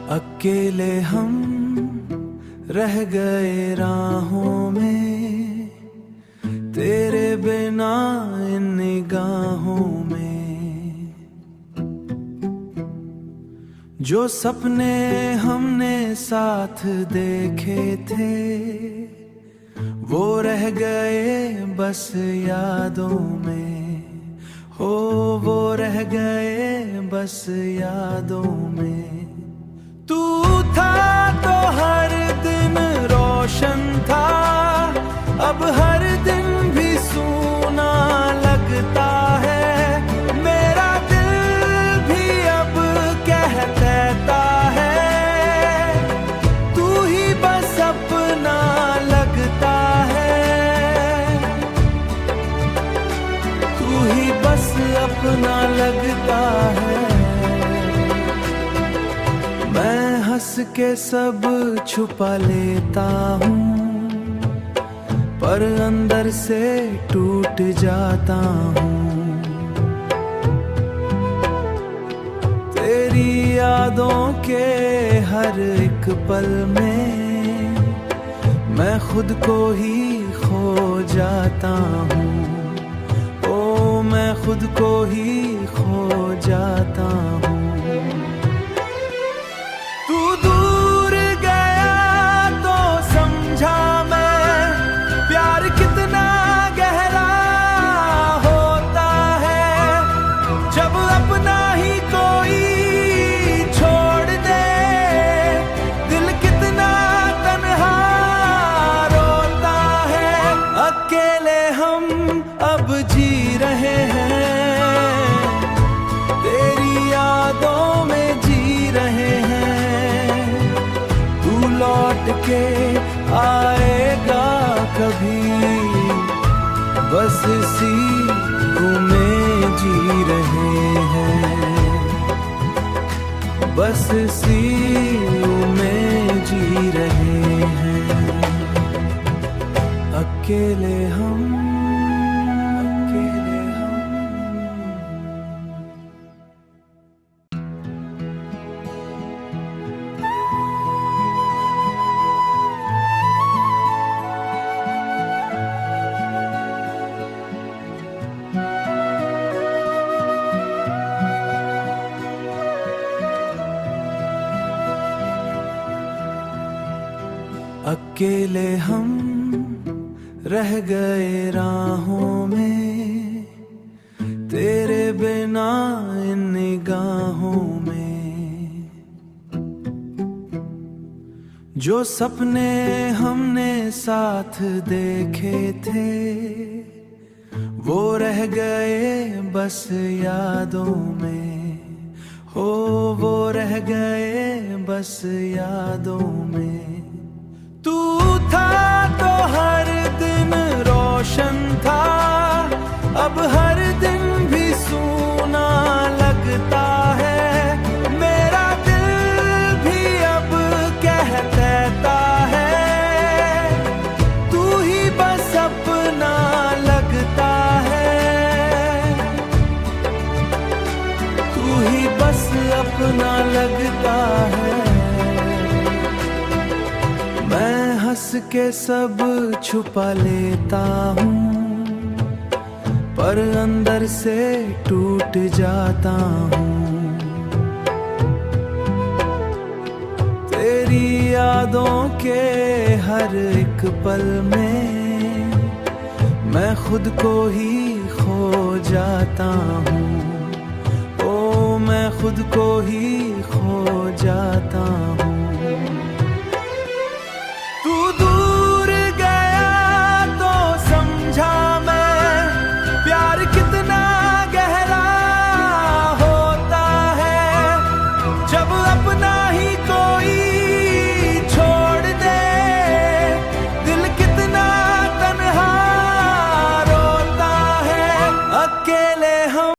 अकेले हम रह गए राहों में, तेरे बिना इन निगाहों में। जो सपने हमने साथ देखे थे वो रह गए बस यादों में। हो वो रह गए बस यादों में। तू था तो हर दिन रोशन था, अब हर दिन भी सूना लगता है। मेरा दिल भी अब कह देता है, तू ही बस अपना लगता है। तू ही बस अपना लगता है। मैं हंस के सब छुपा लेता हूँ, पर अंदर से टूट जाता हूँ। तेरी यादों के हर एक पल में मैं खुद को ही खो जाता हूँ। ओ मैं खुद को ही खो जाता हूँ। अब जी रहे हैं, तेरी यादों में जी रहे हैं। तू लौट के आएगा कभी, बस इसी में जी रहे हैं। बस इसी में जी रहे हैं। अकेले हम अकेले हम रह गए राहों में, तेरे बिना इन निगाहों में। जो सपने हमने साथ देखे थे वो रह गए बस यादों में। हो वो रह गए बस यादों में। तू था तो हर दिन रोशन था, अब हर दिन भी सूना लगता है। मेरा दिल भी अब कह देता है, तू ही बस अपना लगता है। तू ही बस अपना लगता है। मैं हंस के सब छुपा लेता हूँ, पर अंदर से टूट जाता हूँ। तेरी यादों के हर एक पल में मैं खुद को ही खो जाता हूँ। ओ मैं खुद को ही खो जाता हूँ।